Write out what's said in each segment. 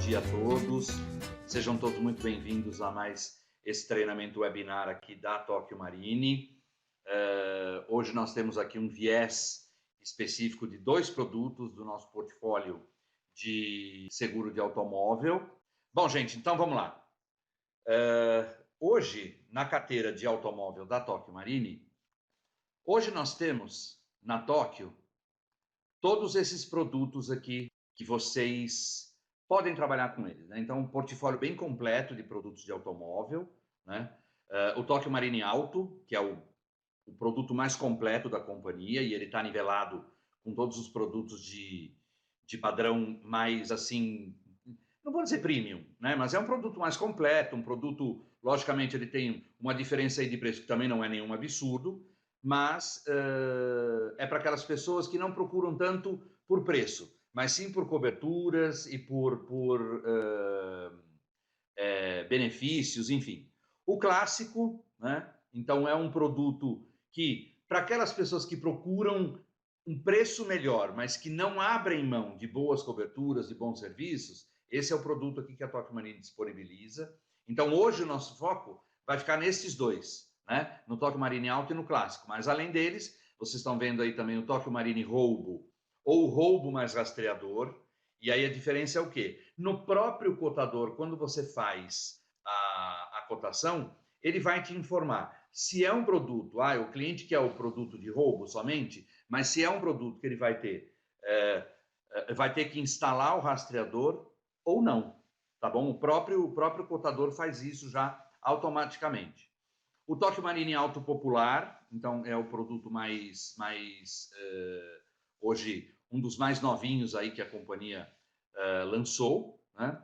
dia a todos. Sejam todos muito bem-vindos a mais esse treinamento webinar aqui da Tokio Marine. Hoje nós temos aqui um viés específico de dois produtos do nosso portfólio de seguro de automóvel. Bom, gente, então vamos lá. Hoje, na carteira de automóvel da Tokio Marine, hoje nós temos na Tóquio todos esses produtos aqui que vocês podem trabalhar com eles, né? Então, um portfólio bem completo de produtos de automóvel, né? O Tokio Marine Auto, que é o produto mais completo da companhia, e ele está nivelado com todos os produtos de padrão mais, assim, não vou dizer premium, né? Mas é um produto mais completo, um produto, logicamente, ele tem uma diferença aí de preço que também não é nenhum absurdo, mas é para aquelas pessoas que não procuram tanto por preço, mas sim por coberturas e por benefícios, enfim. O clássico, né? Então é um produto que, para aquelas pessoas que procuram um preço melhor, mas que não abrem mão de boas coberturas, de bons serviços, esse é o produto aqui que a Tokio Marine disponibiliza. Então hoje o nosso foco vai ficar nesses dois, né? No Tokio Marine Auto e no clássico. Mas além deles, vocês estão vendo aí também o Tokio Marine Roubo ou roubo mais rastreador. E aí a diferença é o quê? No próprio cotador, quando você faz a cotação, ele vai te informar se é um produto, o cliente quer o produto de roubo somente, mas se é um produto que ele vai ter que instalar o rastreador ou não, tá bom? O próprio cotador faz isso já automaticamente. O Tokio Marine Auto Popular, então é o produto hoje um dos mais novinhos aí que a companhia lançou, né?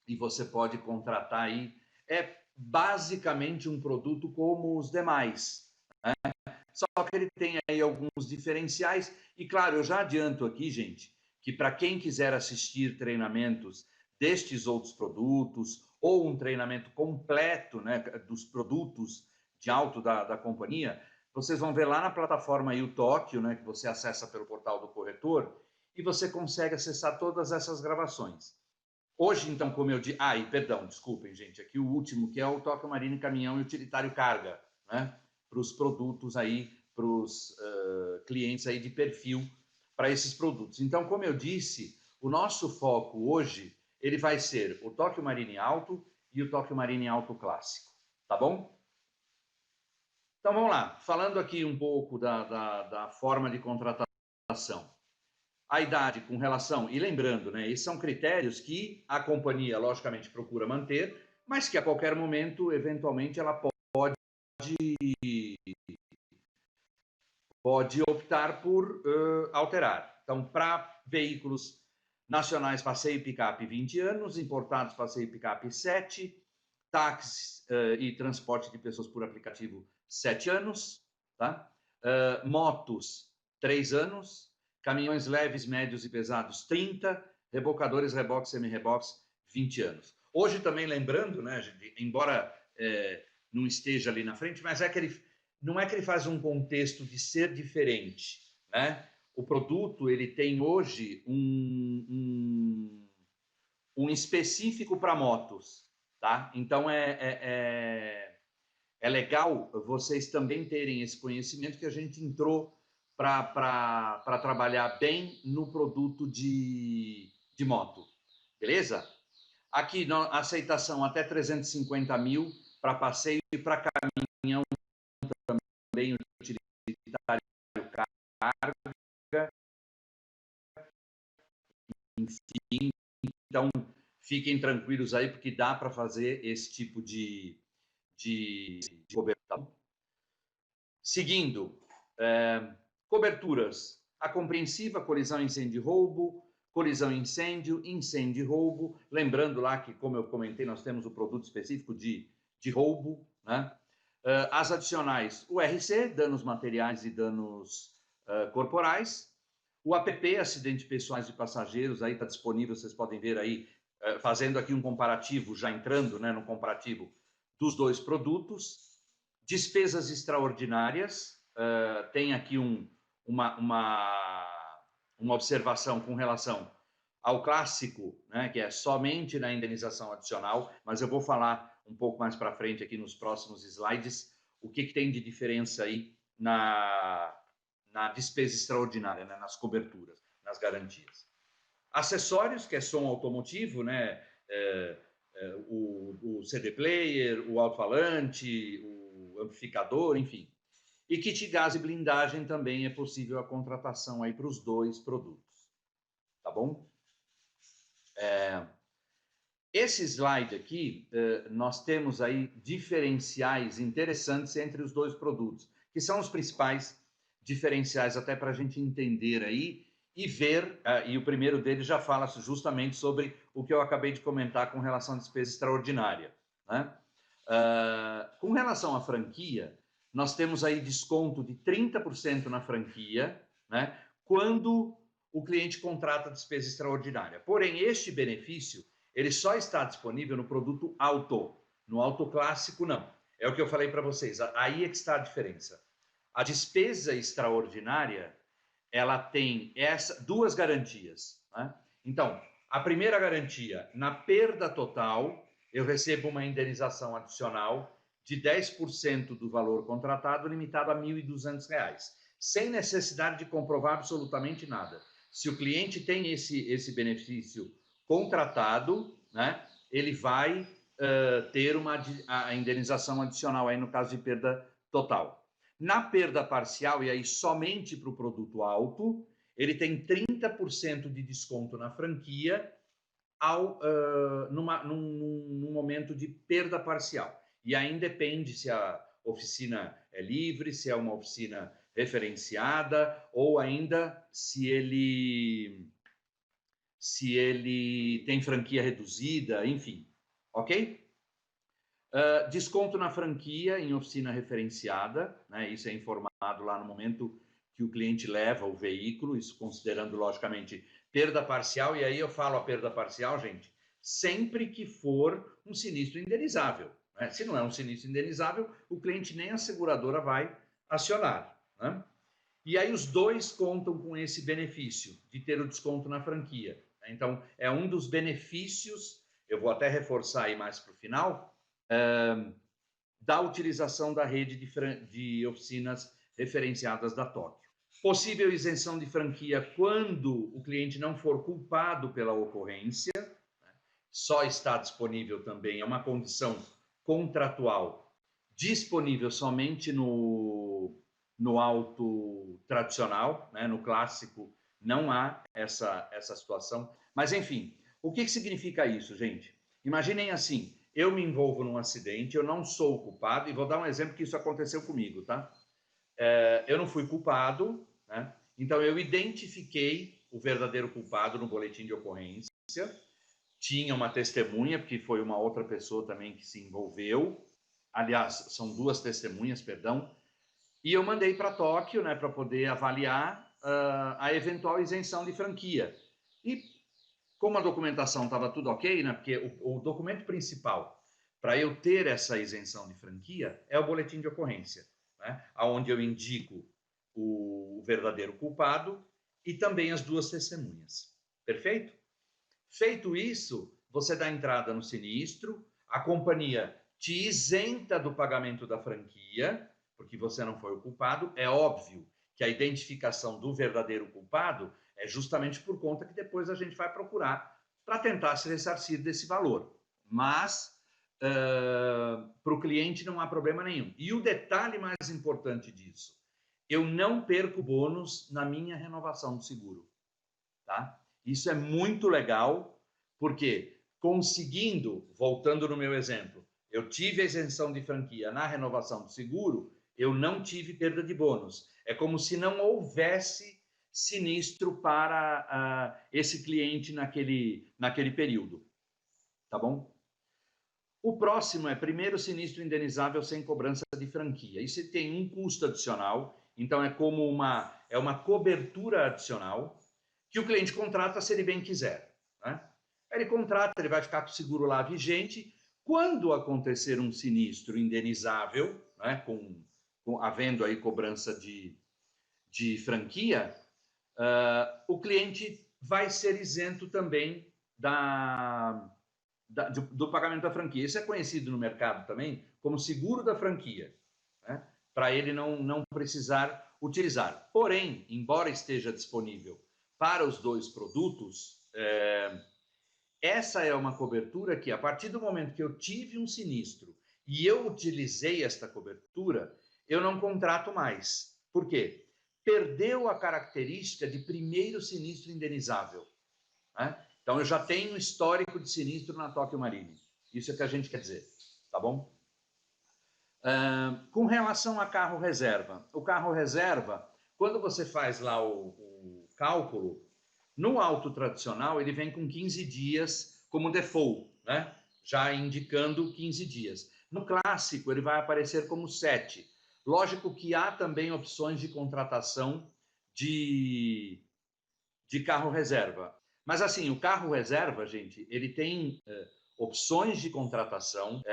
E você pode contratar aí, é basicamente um produto como os demais, né? Só que ele tem aí alguns diferenciais, e claro, eu já adianto aqui, gente, que para quem quiser assistir treinamentos destes outros produtos, ou um treinamento completo, né, dos produtos de auto da companhia, vocês vão ver lá na plataforma aí o Tóquio, né, que você acessa pelo portal do corretor, e você consegue acessar todas essas gravações. Hoje, então, como eu disse... e perdão, desculpem, gente, aqui o último, que é o Tokio Marine Caminhão e Utilitário Carga, né, para os produtos aí, para os clientes aí de perfil para esses produtos. Então, como eu disse, o nosso foco hoje, ele vai ser o Tokio Marine Auto e o Tokio Marine Auto Clássico, tá bom? Então, vamos lá. Falando aqui um pouco da forma de contratação. A idade com relação, e lembrando, né, esses são critérios que a companhia, logicamente, procura manter, mas que a qualquer momento, eventualmente, ela pode optar por alterar. Então, para veículos nacionais, passeio e picape 20 anos, importados, passeio e picape 7, táxis e transporte de pessoas por aplicativo 7 anos, tá? Motos 3 anos, caminhões leves, médios e pesados 30, rebocadores, reboques, semi-reboques 20 anos. Hoje também lembrando, né, embora não esteja ali na frente, mas não é que ele faz um contexto de ser diferente, né? O produto, ele tem hoje um específico para motos, tá? Então é legal vocês também terem esse conhecimento que a gente entrou para trabalhar bem no produto de moto, beleza? Aqui, aceitação até 350 mil para passeio e para caminhão também utilitário carga. Enfim, então fiquem tranquilos aí, porque dá para fazer esse tipo de cobertura. Seguindo, coberturas: a compreensiva, colisão, incêndio e roubo, colisão, incêndio, incêndio e roubo. Lembrando lá que, como eu comentei, nós temos o produto específico de roubo, né? As adicionais, o RC, danos materiais e danos corporais. O APP, acidentes pessoais de passageiros, aí está disponível, vocês podem ver aí, fazendo aqui um comparativo, já entrando, né, no comparativo dos dois produtos. Despesas extraordinárias, tem aqui uma observação com relação ao clássico, né, que é somente na indenização adicional, mas eu vou falar um pouco mais para frente aqui nos próximos slides o que tem de diferença aí na despesa extraordinária, né, nas coberturas, nas garantias. Acessórios, que é som automotivo, né, o CD player, o alto-falante, o amplificador, enfim. E kit gás e blindagem também é possível a contratação aí para os dois produtos, tá bom? Esse slide aqui, nós temos aí diferenciais interessantes entre os dois produtos, que são os principais diferenciais até para a gente entender aí e ver, e o primeiro deles já fala justamente sobre o que eu acabei de comentar com relação à despesa extraordinária, né? Com relação à franquia, nós temos aí desconto de 30% na franquia, né, quando o cliente contrata despesa extraordinária. Porém, este benefício ele só está disponível no produto auto. No auto clássico, não. É o que eu falei para vocês. Aí é que está a diferença. A despesa extraordinária, ela tem duas garantias, né? Então, a primeira garantia, na perda total, eu recebo uma indenização adicional de 10% do valor contratado, limitado a R$ 1.200, sem necessidade de comprovar absolutamente nada. Se o cliente tem esse benefício contratado, né, ele vai ter a indenização adicional aí no caso de perda total. Na perda parcial, e aí somente para o produto alto, ele tem 30% de desconto na franquia num momento de perda parcial. E aí depende se a oficina é livre, se é uma oficina referenciada, ou ainda se ele tem franquia reduzida, enfim, ok? Desconto na franquia em oficina referenciada, né? Isso é informado lá no momento que o cliente leva o veículo, isso considerando, logicamente, perda parcial, e aí eu falo a perda parcial, gente, sempre que for um sinistro indenizável, né? Se não é um sinistro indenizável, o cliente nem a seguradora vai acionar, né? E aí os dois contam com esse benefício de ter o desconto na franquia. Então, é um dos benefícios, eu vou até reforçar aí mais para o final, da utilização da rede de oficinas referenciadas da Tóquio. Possível isenção de franquia quando o cliente não for culpado pela ocorrência, só está disponível também, é uma condição contratual, disponível somente no auto tradicional, né? No clássico não há essa situação. Mas, enfim, o que significa isso, gente? Imaginem assim, eu me envolvo num acidente, eu não sou o culpado, e vou dar um exemplo que isso aconteceu comigo, tá? Eu não fui culpado, né? Então eu identifiquei o verdadeiro culpado no boletim de ocorrência, tinha uma testemunha, porque foi uma outra pessoa também que se envolveu, aliás, são duas testemunhas, perdão, e eu mandei para Tóquio, né, para poder avaliar a eventual isenção de franquia. E como a documentação estava tudo ok, né, porque o documento principal para eu ter essa isenção de franquia é o boletim de ocorrência, né, onde eu indico o verdadeiro culpado e também as duas testemunhas. Perfeito? Feito isso, você dá entrada no sinistro, a companhia te isenta do pagamento da franquia, porque você não foi o culpado. É óbvio que a identificação do verdadeiro culpado é justamente por conta que depois a gente vai procurar para tentar se ressarcir desse valor. Mas para o cliente não há problema nenhum. E o detalhe mais importante disso, eu não perco bônus na minha renovação do seguro, tá? Isso é muito legal, porque conseguindo, voltando no meu exemplo, eu tive a isenção de franquia na renovação do seguro, eu não tive perda de bônus. É como se não houvesse sinistro para esse cliente naquele período. Tá bom? O próximo é primeiro sinistro indenizável sem cobrança de franquia. Isso tem um custo adicional, então é como uma cobertura adicional que o cliente contrata se ele bem quiser, né? Ele contrata, ele vai ficar com o seguro lá vigente. Quando acontecer um sinistro indenizável, né, havendo aí cobrança de franquia, o cliente vai ser isento também do pagamento da franquia. Isso é conhecido no mercado também como seguro da franquia, né? Para ele não precisar utilizar. Porém, embora esteja disponível para os dois produtos, essa é uma cobertura que, a partir do momento que eu tive um sinistro e eu utilizei esta cobertura, eu não contrato mais. Por quê? Perdeu a característica de primeiro sinistro indenizável, né? Então, eu já tenho um histórico de sinistro na Tóquio Marine. Isso é o que a gente quer dizer, tá bom? Com relação a carro reserva. O carro reserva, quando você faz lá o cálculo, no auto tradicional, ele vem com 15 dias como default, né? Já indicando 15 dias. No clássico, ele vai aparecer como 7. Lógico que há também opções de contratação de carro reserva. Mas assim, o carro reserva, gente, ele tem opções de contratação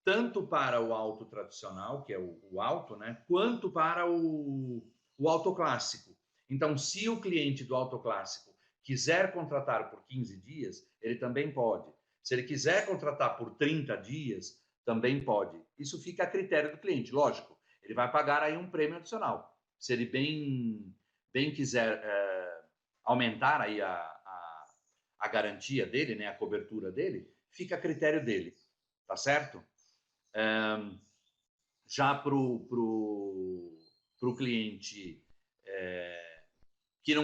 tanto para o auto tradicional, que é o auto, né, quanto para o auto clássico. Então, se o cliente do auto clássico quiser contratar por 15 dias, ele também pode. Se ele quiser contratar por 30 dias, também pode. Isso fica a critério do cliente, lógico. Ele vai pagar aí um prêmio adicional. Se ele bem quiser aumentar aí a garantia dele, né, a cobertura dele, fica a critério dele, tá certo? Já para o cliente que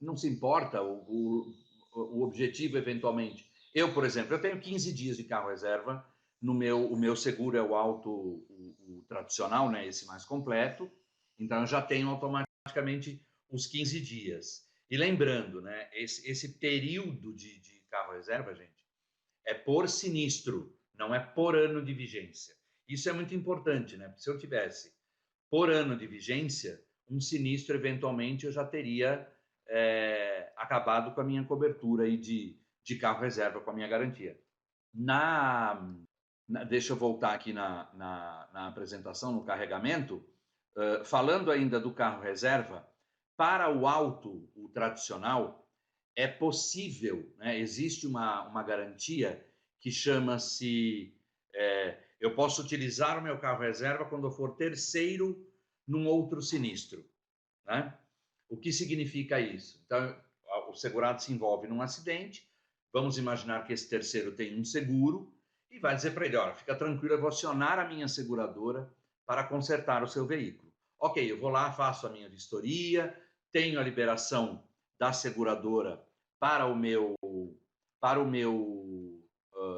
não se importa, o objetivo eventualmente. Eu, por exemplo, eu tenho 15 dias de carro reserva, o meu seguro é o auto, o tradicional, né, esse mais completo, então eu já tenho automaticamente os 15 dias. E lembrando, né, esse período de carro reserva, gente, é por sinistro, não é por ano de vigência. Isso é muito importante, né? Porque se eu tivesse por ano de vigência, um sinistro, eventualmente, eu já teria acabado com a minha cobertura aí de carro reserva, com a minha garantia. Deixa eu voltar aqui na apresentação, no carregamento. Falando ainda do carro reserva, para o auto, o tradicional, é possível, né? Existe uma garantia que chama-se eu posso utilizar o meu carro reserva quando eu for terceiro num outro sinistro, né? O que significa isso? Então, o segurado se envolve num acidente, vamos imaginar que esse terceiro tem um seguro e vai dizer para ele, olha, fica tranquilo, eu vou acionar a minha seguradora para consertar o seu veículo. Ok, eu vou lá, faço a minha vistoria, tenho a liberação da seguradora para o meu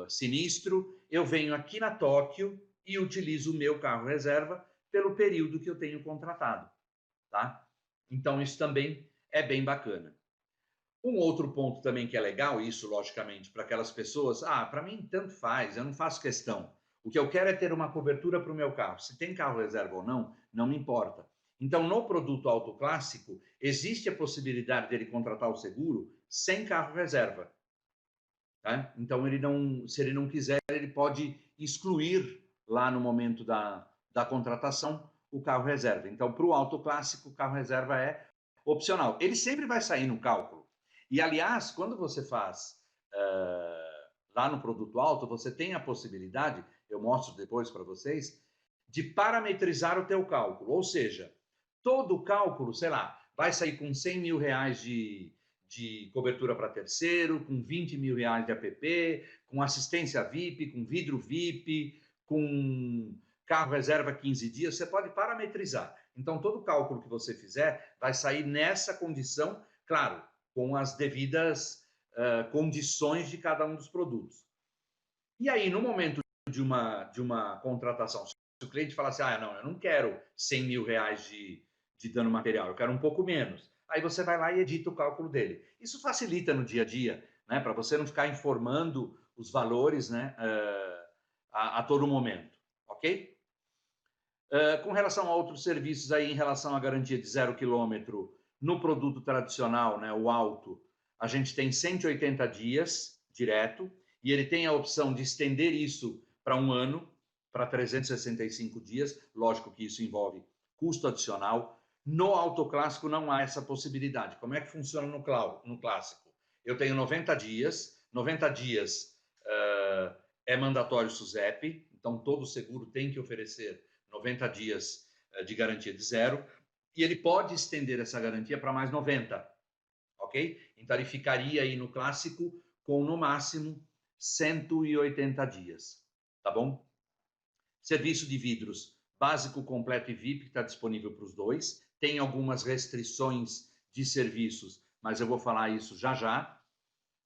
sinistro, eu venho aqui na Tóquio e utilizo o meu carro reserva pelo período que eu tenho contratado, tá? Então, isso também é bem bacana. Um outro ponto também que é legal, isso logicamente para aquelas pessoas, para mim tanto faz, eu não faço questão. O que eu quero é ter uma cobertura para o meu carro. Se tem carro reserva ou não, não me importa. Então, no produto auto clássico, existe a possibilidade dele contratar o seguro sem carro reserva. Tá? Então, se ele não quiser, ele pode excluir lá no momento da contratação o carro reserva. Então, para o auto clássico, o carro reserva é opcional. Ele sempre vai sair no cálculo. E, aliás, quando você faz lá no produto auto, você tem a possibilidade, eu mostro depois para vocês, de parametrizar o teu cálculo. Ou seja, todo o cálculo, sei lá, vai sair com 100 mil reais de cobertura para terceiro, com 20 mil reais de app, com assistência VIP, com vidro VIP, com carro reserva 15 dias, você pode parametrizar. Então, todo cálculo que você fizer vai sair nessa condição, claro, com as devidas condições de cada um dos produtos. E aí, no momento de uma contratação, se o cliente fala assim, não, eu não quero 100 mil reais de dano material, eu quero um pouco menos. Aí você vai lá e edita o cálculo dele. Isso facilita no dia a dia, né, para você não ficar informando os valores, né, a todo momento, ok? Com relação a outros serviços aí, em relação à garantia de 0 km no produto tradicional, né, o auto, a gente tem 180 dias direto e ele tem a opção de estender isso para um ano, para 365 dias. Lógico que isso envolve custo adicional. No autoclássico não há essa possibilidade. Como é que funciona no clássico? Eu tenho 90 dias é mandatório SUSEP, então todo seguro tem que oferecer 90 dias de garantia de zero, e ele pode estender essa garantia para mais 90, ok? Então ele ficaria aí no clássico com no máximo 180 dias, tá bom? Serviço de vidros básico, completo e VIP, que está disponível para os dois. Tem algumas restrições de serviços, mas eu vou falar isso já já.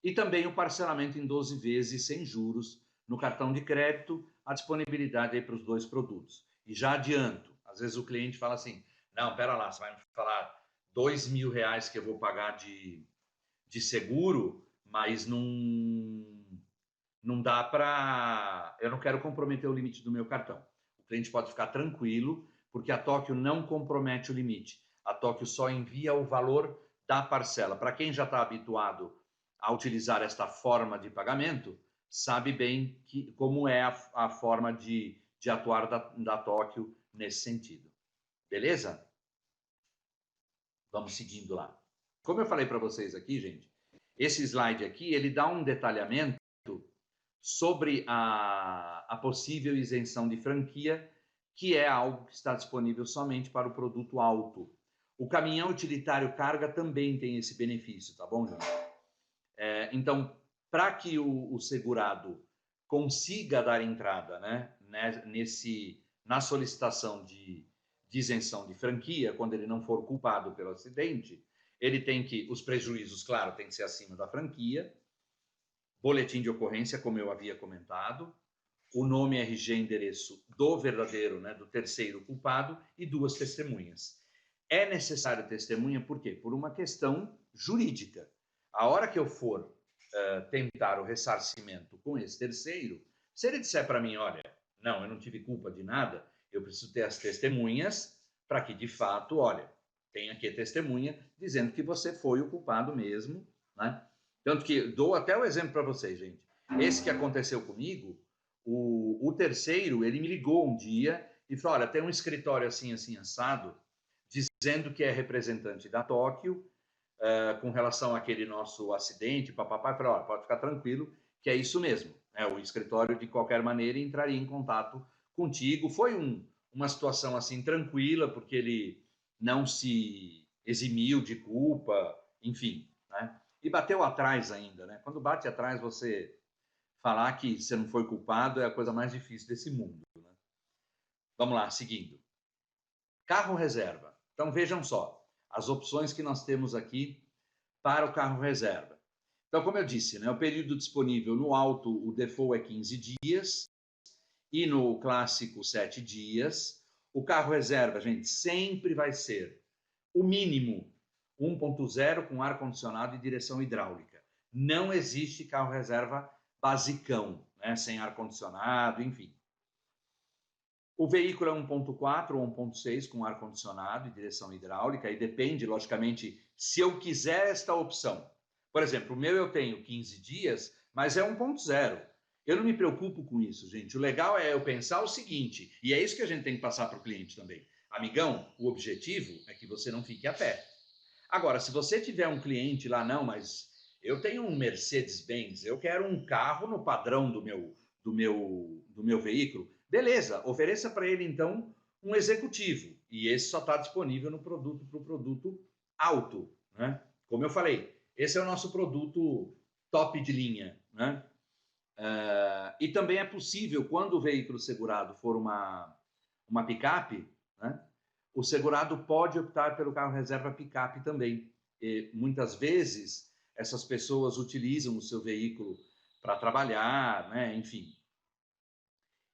E também o parcelamento em 12 vezes sem juros no cartão de crédito, a disponibilidade aí para os dois produtos. E já adianto, às vezes o cliente fala assim, não, pera lá, você vai me falar R$ 2.000 que eu vou pagar de seguro, mas não dá para... Eu não quero comprometer o limite do meu cartão. O cliente pode ficar tranquilo, porque a Tóquio não compromete o limite. A Tóquio só envia o valor da parcela. Para quem já está habituado a utilizar esta forma de pagamento, sabe bem como é a forma de atuar da Tóquio nesse sentido. Beleza? Vamos seguindo lá. Como eu falei para vocês aqui, gente, esse slide aqui, ele dá um detalhamento sobre a possível isenção de franquia, que é algo que está disponível somente para o produto alto. O caminhão utilitário carga também tem esse benefício, tá bom, gente? Então, para que o segurado consiga dar entrada, né, na solicitação de isenção de franquia, quando ele não for culpado pelo acidente, ele tem que, os prejuízos, claro, tem que ser acima da franquia, boletim de ocorrência, como eu havia comentado, o nome, RG, endereço do verdadeiro, né, do terceiro culpado e 2 testemunhas. É necessário testemunha por quê? Por uma questão jurídica. A hora que eu for tentar o ressarcimento com esse terceiro, se ele disser para mim, olha, não, eu não tive culpa de nada, eu preciso ter as testemunhas para que, de fato, olha, tenha aqui a testemunha dizendo que você foi o culpado mesmo, né? Tanto que dou até o exemplo para vocês, gente. Esse que aconteceu comigo, o terceiro, ele me ligou um dia e falou, olha, tem um escritório assim, assim, assado, dizendo que é representante da Tóquio, com relação àquele nosso acidente, papapá, falei, olha, pode ficar tranquilo, que é isso mesmo. O escritório, de qualquer maneira, entraria em contato contigo. Foi uma situação assim tranquila, porque ele não se eximiu de culpa, enfim, né? E bateu atrás ainda, né? Quando bate atrás, você falar que você não foi culpado é a coisa mais difícil desse mundo, né? Vamos lá, seguindo. Carro reserva. Então, vejam só, as opções que nós temos aqui para o carro reserva. Então, como eu disse, né, o período disponível no alto, o default é 15 dias, e no clássico 7 dias. O carro reserva, gente, sempre vai ser o mínimo 1.0 com ar-condicionado e direção hidráulica. Não existe carro reserva basicão, né, sem ar-condicionado, enfim. O veículo é 1.4 ou 1.6 com ar-condicionado e direção hidráulica, e depende, logicamente, se eu quiser esta opção. Por exemplo, o meu eu tenho 15 dias, mas é 1.0. Eu não me preocupo com isso, gente. O legal é eu pensar o seguinte, e é isso que a gente tem que passar para o cliente também. Amigão, o objetivo é que você não fique a pé. Agora, se você tiver um cliente lá, não, mas eu tenho um Mercedes-Benz, eu quero um carro no padrão do meu veículo, beleza, ofereça para ele, então, um executivo. E esse só está disponível no produto para o produto alto, né? Como eu falei, esse é o nosso produto top de linha, né? E também é possível, quando o veículo segurado for uma picape, né, o segurado pode optar pelo carro reserva picape também. E, muitas vezes, essas pessoas utilizam o seu veículo para trabalhar, né, enfim.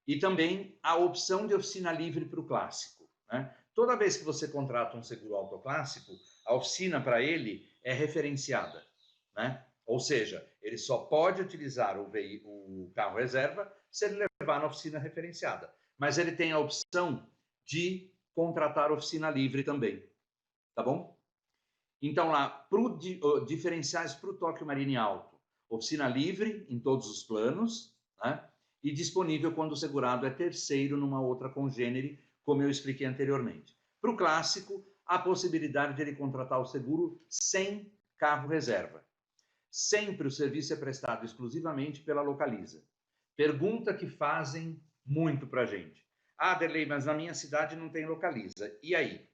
E também a opção de oficina livre para o clássico, né? Toda vez que você contrata um seguro autoclássico, a oficina para ele é referenciada, né? Ou seja, ele só pode utilizar o carro reserva se ele levar na oficina referenciada. Mas ele tem a opção de contratar oficina livre também, tá bom? Então lá, diferenciais para o Tóquio Marine Alto, oficina livre em todos os planos, né? E disponível quando o segurado é terceiro numa outra congênere, como eu expliquei anteriormente. Para o clássico, a possibilidade de ele contratar o seguro sem carro reserva. Sempre o serviço é prestado exclusivamente pela Localiza. Pergunta que fazem muito para a gente. Ah, Derlei, mas na minha cidade não tem Localiza. E aí?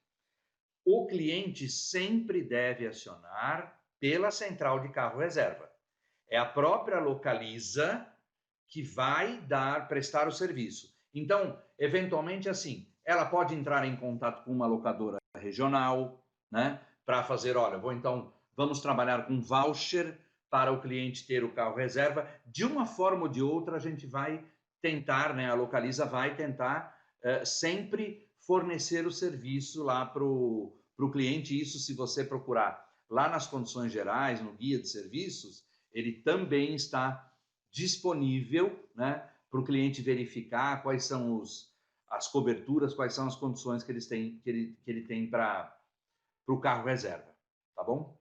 O cliente sempre deve acionar pela central de carro reserva. É a própria Localiza que vai prestar o serviço. Então, eventualmente, assim, ela pode entrar em contato com uma locadora regional, né, para fazer, olha, vamos trabalhar com voucher para o cliente ter o carro reserva. De uma forma ou de outra, a gente vai tentar, né, a Localiza vai tentar sempre fornecer o serviço lá para o cliente. Isso, se você procurar lá nas condições gerais, no guia de serviços, ele também está disponível, né, para o cliente verificar quais são as coberturas, quais são as condições que ele tem para o carro reserva, tá bom?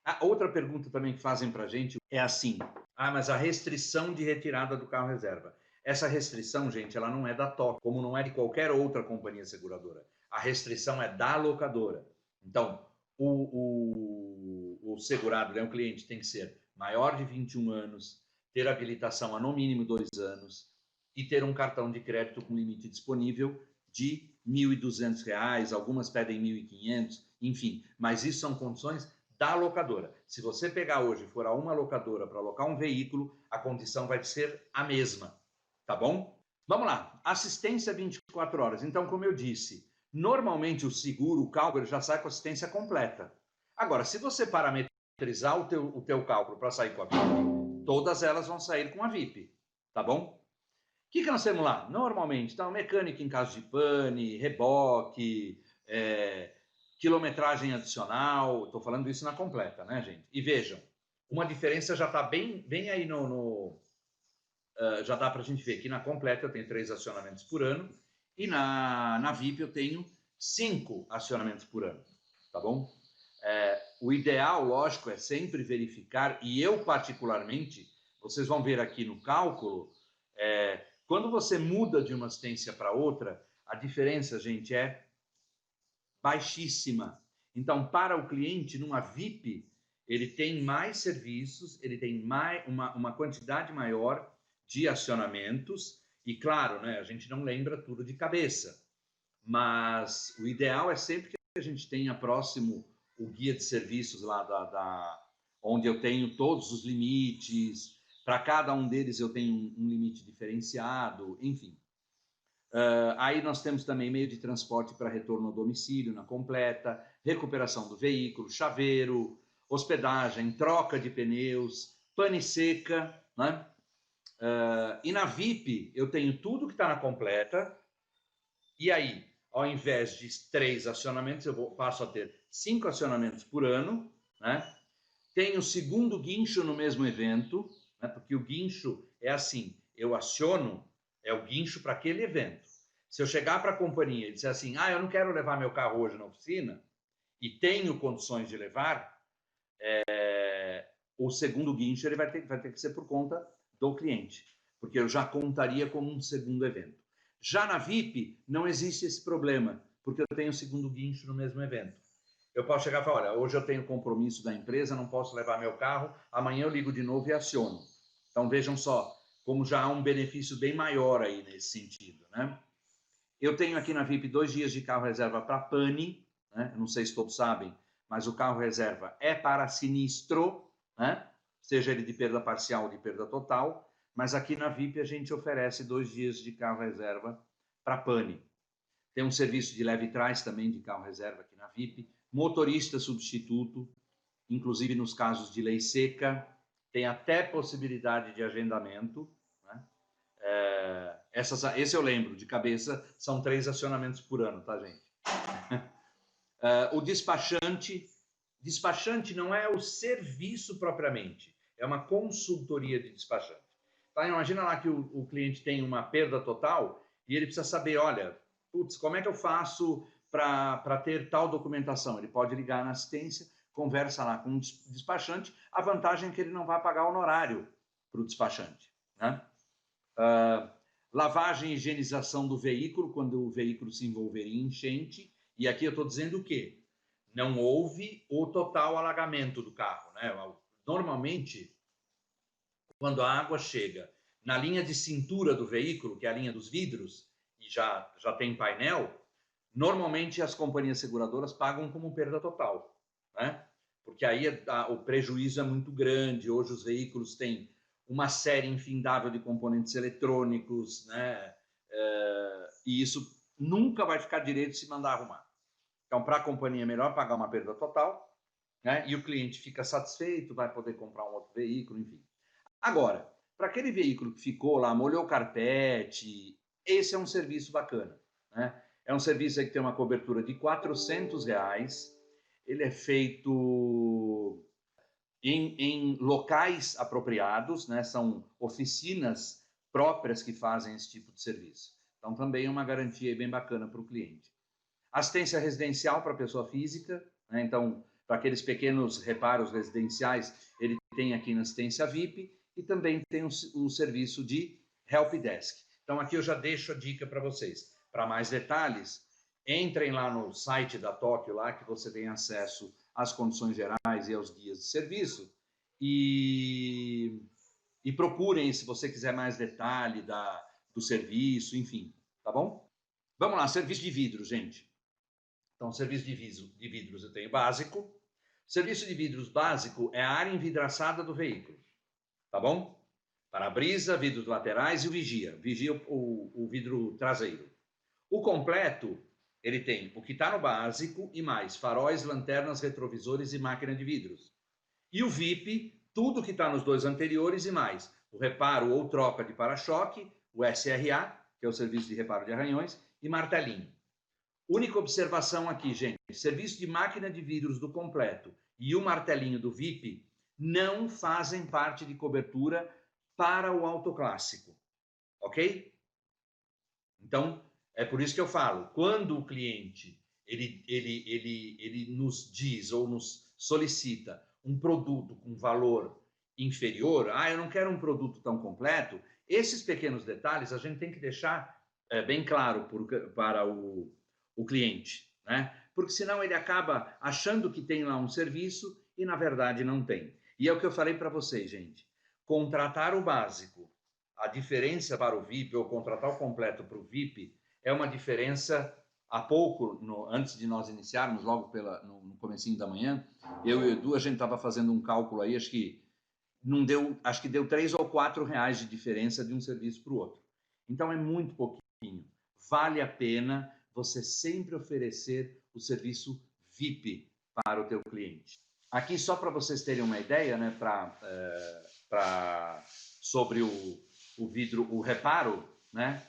A outra pergunta também que fazem para a gente é assim, mas a restrição de retirada do carro reserva. Essa restrição, gente, ela não é da TOC, como não é de qualquer outra companhia seguradora. A restrição é da locadora. Então, o segurado, né, o cliente, tem que ser maior de 21 anos, ter habilitação há no mínimo 2 anos e ter um cartão de crédito com limite disponível de R$ 1.200, algumas pedem 1.500, enfim. Mas isso são condições da locadora. Se você pegar hoje e for a uma locadora para alocar um veículo, a condição vai ser a mesma, tá bom? Vamos lá, assistência 24 horas. Então, como eu disse, normalmente o seguro, o cálculo, ele já sai com assistência completa. Agora, se você parametrizar o teu cálculo para sair com a VIP, todas elas vão sair com a VIP, tá bom? O que nós temos lá? Normalmente, então, mecânica em caso de pane, reboque, quilometragem adicional, estou falando isso na completa, né, gente? E vejam, uma diferença já está bem aí já dá para a gente ver que na completa eu tenho 3 acionamentos por ano e na VIP eu tenho 5 acionamentos por ano, tá bom? O ideal, lógico, é sempre verificar, e eu particularmente, vocês vão ver aqui no cálculo, quando você muda de uma assistência para outra, a diferença, gente, é baixíssima. Então, para o cliente, numa VIP, ele tem mais serviços, ele tem uma quantidade maior de acionamentos, e claro, né, a gente não lembra tudo de cabeça, mas o ideal é sempre que a gente tenha próximo o guia de serviços lá onde eu tenho todos os limites, para cada um deles eu tenho um limite diferenciado, enfim. Aí nós temos também meio de transporte para retorno ao domicílio, na completa, recuperação do veículo, chaveiro, hospedagem, troca de pneus, pane seca, né? E na VIP eu tenho tudo que está na completa, e aí, ao invés de 3 acionamentos, eu passo a ter 5 acionamentos por ano, né? Tenho o segundo guincho no mesmo evento, né? Porque o guincho é assim, eu aciono, é o guincho para aquele evento. Se eu chegar para a companhia e disser assim, eu não quero levar meu carro hoje na oficina, e tenho condições de levar, o segundo guincho ele vai ter que ser por conta do cliente, porque eu já contaria como um segundo evento. Já na VIP, não existe esse problema, porque eu tenho o segundo guincho no mesmo evento. Eu posso chegar e falar, olha, hoje eu tenho compromisso da empresa, não posso levar meu carro, amanhã eu ligo de novo e aciono. Então vejam só, como já há um benefício bem maior aí nesse sentido, né? Eu tenho aqui na VIP 2 dias de carro reserva para pane, né? Não sei se todos sabem, mas o carro reserva é para sinistro, né? Seja ele de perda parcial ou de perda total, mas aqui na VIP a gente oferece 2 dias de carro reserva para pane. Tem um serviço de leve trás também de carro reserva aqui na VIP, motorista substituto, inclusive nos casos de lei seca, tem até possibilidade de agendamento, né? Esse eu lembro de cabeça, são 3 acionamentos por ano, tá, gente? O despachante não é o serviço propriamente, é uma consultoria de despachante. Tá? Imagina lá que o cliente tem uma perda total e ele precisa saber, olha, como é que eu faço para ter tal documentação? Ele pode ligar na assistência, conversa lá com o despachante, a vantagem é que ele não vai pagar honorário para o despachante, né? Lavagem e higienização do veículo, quando o veículo se envolver em enchente, E aqui eu estou dizendo o quê? Não houve o total alagamento do carro, né? Normalmente, quando a água chega na linha de cintura do veículo, que é a linha dos vidros, e já tem painel, normalmente as companhias seguradoras pagam como perda total, né? Porque aí o prejuízo é muito grande. Hoje os veículos têm uma série infindável de componentes eletrônicos, né? E isso nunca vai ficar direito se mandar arrumar. Então, para a companhia é melhor pagar uma perda total, né? E o cliente fica satisfeito, vai poder comprar um outro veículo, enfim. Agora, para aquele veículo que ficou lá, molhou o carpete, esse é um serviço bacana, né? É um serviço aí que tem uma cobertura de R$400, ele é feito em locais apropriados, né? São oficinas próprias que fazem esse tipo de serviço. Então, também é uma garantia bem bacana para o cliente. Assistência residencial para a pessoa física, né? Então, para aqueles pequenos reparos residenciais, ele tem aqui na assistência VIP e também tem o serviço de Help Desk. Então, aqui eu já deixo a dica para vocês. Para mais detalhes, entrem lá no site da Tóquio, lá que você tem acesso às condições gerais e aos guias de serviço e procurem, se você quiser mais detalhe do serviço, enfim, tá bom? Vamos lá, serviço de vidro, gente. Então, serviço de vidros eu tenho básico. Serviço de vidros básico é a área envidraçada do veículo, tá bom? Para-brisa, vidros laterais e o vigia o vidro traseiro. O completo, ele tem o que está no básico e mais faróis, lanternas, retrovisores e máquina de vidros. E o VIP, tudo que está nos dois anteriores e mais. O reparo ou troca de para-choque, o SRA, que é o serviço de reparo de arranhões, e martelinho. Única observação aqui, gente, serviço de máquina de vidros do completo e o martelinho do VIP não fazem parte de cobertura para o autoclássico, ok? Então, é por isso que eu falo, quando o cliente ele nos diz ou nos solicita um produto com valor inferior, eu não quero um produto tão completo, esses pequenos detalhes a gente tem que deixar bem claro para o cliente, né? Porque senão ele acaba achando que tem lá um serviço e na verdade não tem. E é o que eu falei para vocês, gente. Contratar o básico, a diferença para o VIP ou contratar o completo para o VIP é uma diferença. Há pouco, antes de nós iniciarmos, logo no comecinho da manhã, eu e o Edu, a gente estava fazendo um cálculo aí, acho que deu R$3 ou R$4 de diferença de um serviço para o outro. Então é muito pouquinho. Vale a pena você sempre oferecer o serviço VIP para o teu cliente. Aqui, só para vocês terem uma ideia, né, sobre o vidro, o reparo, né,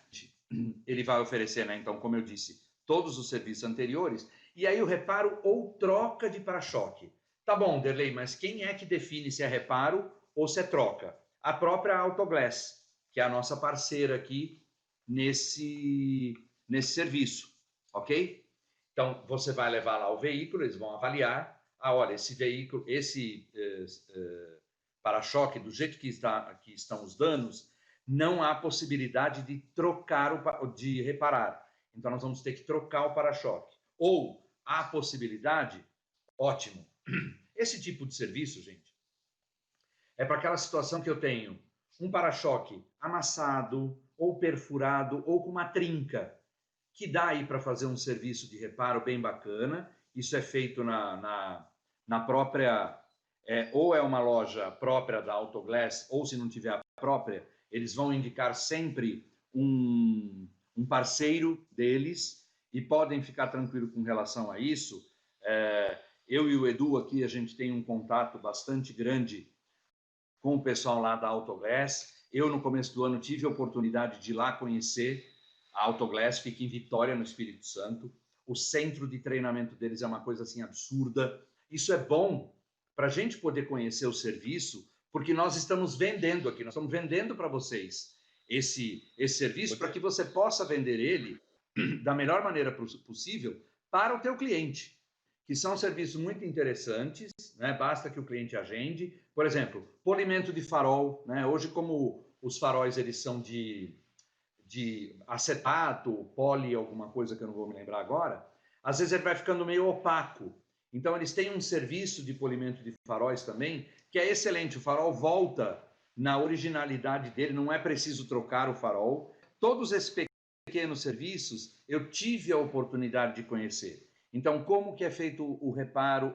ele vai oferecer, né, então, como eu disse, todos os serviços anteriores, e aí o reparo ou troca de para-choque. Tá bom, Derlei, mas quem é que define se é reparo ou se é troca? A própria Autoglass, que é a nossa parceira aqui nesse serviço, ok? Então, você vai levar lá o veículo, eles vão avaliar, olha, esse veículo, esse para-choque, do jeito que estão os danos, não há possibilidade de de reparar. Então, nós vamos ter que trocar o para-choque. Ou há possibilidade, ótimo. Esse tipo de serviço, gente, é para aquela situação que eu tenho um para-choque amassado, ou perfurado, ou com uma trinca, que dá aí para fazer um serviço de reparo bem bacana. Isso é feito na própria, ou é uma loja própria da Autoglass, ou se não tiver a própria, eles vão indicar sempre um parceiro deles e podem ficar tranquilo com relação a isso. Eu e o Edu aqui, a gente tem um contato bastante grande com o pessoal lá da Autoglass. Eu, no começo do ano, tive a oportunidade de ir lá conhecer a Autoglass, fica em Vitória, no Espírito Santo. O centro de treinamento deles é uma coisa assim absurda. Isso é bom para a gente poder conhecer o serviço, porque nós estamos vendendo aqui, nós estamos vendendo para vocês esse serviço para que você possa vender ele da melhor maneira possível para o teu cliente, que são serviços muito interessantes, né? Basta que o cliente agende. Por exemplo, polimento de farol, né? Hoje, como os faróis eles são de acetato, poli, alguma coisa que eu não vou me lembrar agora, às vezes ele vai ficando meio opaco. Então eles têm um serviço de polimento de faróis também, que é excelente. O farol volta na originalidade dele, não é preciso trocar o farol. Todos esses pequenos serviços eu tive a oportunidade de conhecer. Então, como que é feito o reparo,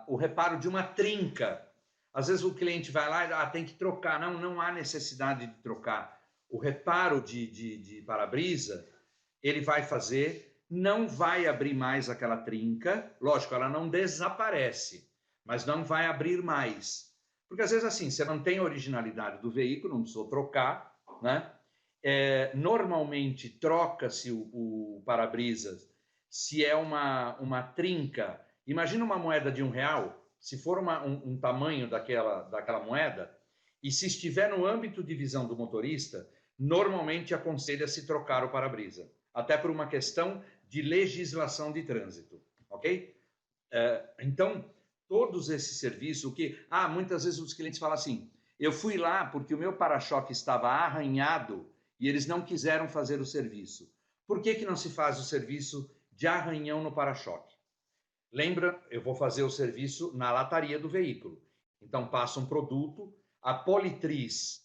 o reparo de uma trinca? Às vezes o cliente vai lá e tem que trocar. Não, não há necessidade de trocar. O reparo de para-brisa, ele vai fazer, não vai abrir mais aquela trinca. Lógico, ela não desaparece, mas não vai abrir mais. Porque às vezes assim, você não tem a originalidade do veículo, não precisou trocar, né? Normalmente troca-se o para-brisas se é uma trinca. Imagina uma moeda de R$1, se for um tamanho daquela moeda, e se estiver no âmbito de visão do motorista, normalmente aconselha-se trocar o para-brisa, até por uma questão de legislação de trânsito, ok? Então, todos esses serviços, muitas vezes os clientes falam assim, eu fui lá porque o meu para-choque estava arranhado e eles não quiseram fazer o serviço. Por que não se faz o serviço de arranhão no para-choque? Lembra, eu vou fazer o serviço na lataria do veículo. Então, passa um produto, a Politriz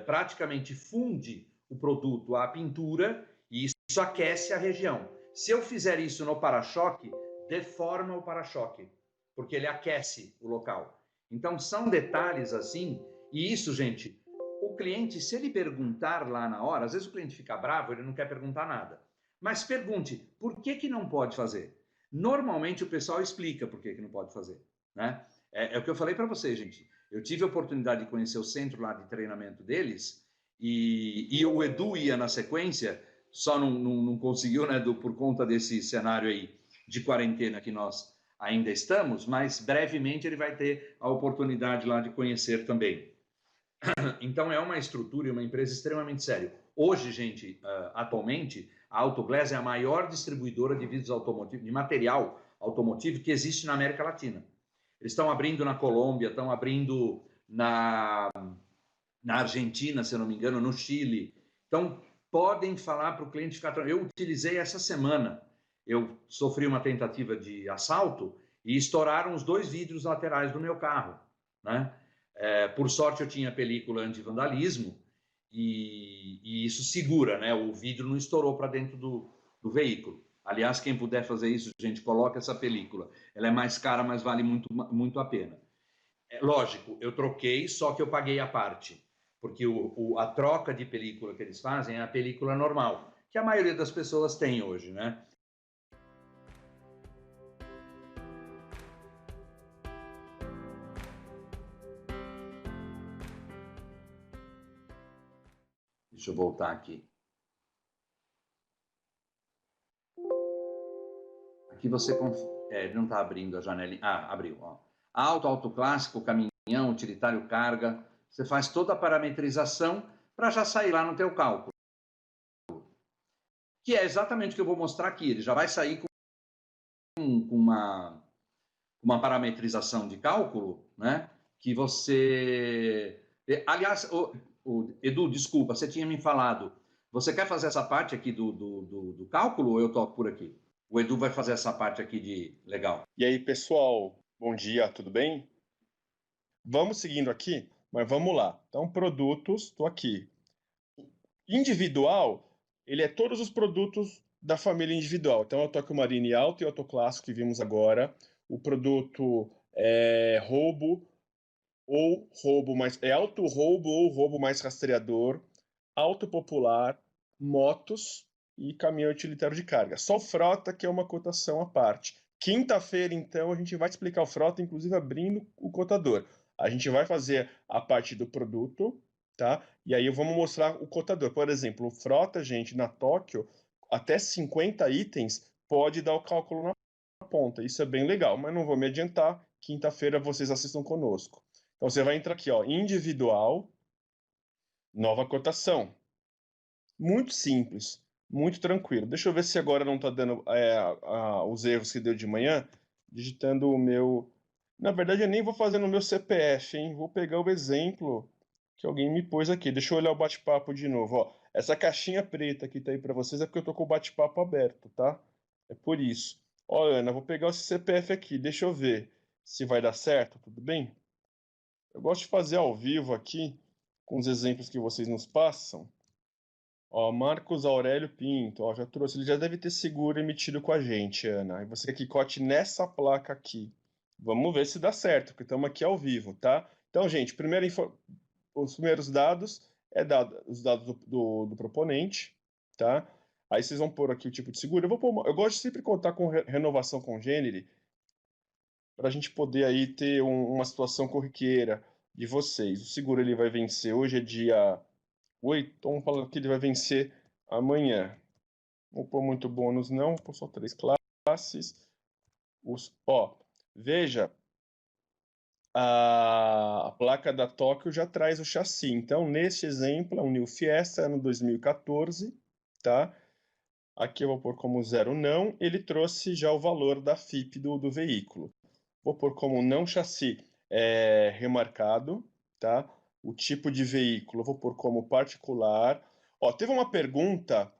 praticamente funde o produto à pintura e isso aquece a região. Se eu fizer isso no para-choque, deforma o para-choque, porque ele aquece o local. Então, são detalhes assim, e isso, gente, o cliente, se ele perguntar lá na hora, às vezes o cliente fica bravo, ele não quer perguntar nada. Mas pergunte, por que não pode fazer? Normalmente o pessoal explica por que não pode fazer, né? É o que eu falei para vocês, gente. Eu tive a oportunidade de conhecer o centro lá de treinamento deles e o Edu ia na sequência, só não conseguiu, né, por conta desse cenário aí de quarentena que nós ainda estamos, mas brevemente ele vai ter a oportunidade lá de conhecer também. Então é uma estrutura e uma empresa extremamente séria. Hoje, gente, atualmente, a Autoglass é a maior distribuidora de vidros automotivos, de material automotivo que existe na América Latina. Eles estão abrindo na Colômbia, estão abrindo na Argentina, se eu não me engano, no Chile. Então, podem falar para o cliente ficar tranquilo. Eu utilizei essa semana. Eu sofri uma tentativa de assalto e estouraram os 2 vidros laterais do meu carro, né? Por sorte, eu tinha película anti-vandalismo e isso segura, né? O vidro não estourou para dentro do veículo. Aliás, quem puder fazer isso, gente, coloca essa película. Ela é mais cara, mas vale muito, muito a pena. Lógico, eu troquei, só que eu paguei a parte, porque a troca de película que eles fazem é a película normal, que a maioria das pessoas tem hoje, né? Deixa eu voltar aqui. Aqui você não está abrindo a janelinha. Abriu. Ó. Alto clássico, caminhão, utilitário, carga. Você faz toda a parametrização para já sair lá no teu cálculo. Que é exatamente o que eu vou mostrar aqui. Ele já vai sair com uma parametrização de cálculo, né? Que você... Aliás, Edu, desculpa, você tinha me falado. Você quer fazer essa parte aqui do cálculo ou eu toco por aqui? O Edu vai fazer essa parte aqui de legal. E aí, pessoal, bom dia, tudo bem? Vamos seguindo aqui, mas vamos lá. Então, produtos, estou aqui. Individual, ele é todos os produtos da família individual. Então, eu estou aqui o Marine Alto e o Auto Clássico que vimos agora. O produto é roubo ou roubo mais... É auto roubo ou roubo mais rastreador, auto popular, motos e caminhão utilitário de carga. Só frota, que é uma cotação à parte. Quinta-feira, então, a gente vai explicar o frota, inclusive abrindo o cotador. A gente vai fazer a parte do produto, tá? E aí vamos mostrar o cotador. Por exemplo, o frota, gente, na Tóquio, até 50 itens pode dar o cálculo na ponta. Isso é bem legal, mas não vou me adiantar. Quinta-feira vocês assistam conosco. Então você vai entrar aqui, ó, individual, nova cotação. Muito simples, muito tranquilo. Deixa eu ver se agora não está dando os erros que deu de manhã, digitando o meu... Na verdade, eu nem vou fazer no meu CPF, hein? Vou pegar o exemplo que alguém me pôs aqui. Deixa eu olhar o bate-papo de novo. Ó, essa caixinha preta que está aí para vocês é porque eu estou com o bate-papo aberto, tá? É por isso. Ó, Ana, vou pegar o CPF aqui, deixa eu ver se vai dar certo, tudo bem? Eu gosto de fazer ao vivo aqui, com os exemplos que vocês nos passam. Ó, Marcos Aurélio Pinto, ó, já trouxe, ele já deve ter seguro emitido com a gente, Ana. E você quer que cote nessa placa aqui. Vamos ver se dá certo, porque estamos aqui ao vivo, tá? Então, gente, os primeiros dados os dados do proponente, tá? Aí vocês vão pôr aqui o tipo de seguro. Eu gosto de sempre contar com renovação congênere para a gente poder aí ter uma situação corriqueira de vocês. O seguro ele vai vencer, hoje é dia 8, então vamos falar que ele vai vencer amanhã. Não vou pôr muito bônus não, vou pôr só 3 classes. Ó, veja, a placa da Tóquio já traz o chassi. Então, neste exemplo, é um New Fiesta, ano 2014, tá? Aqui eu vou pôr como zero não, ele trouxe já o valor da FIP do veículo. Vou pôr como não chassi remarcado, tá? O tipo de veículo, eu vou pôr como particular. Ó, teve uma pergunta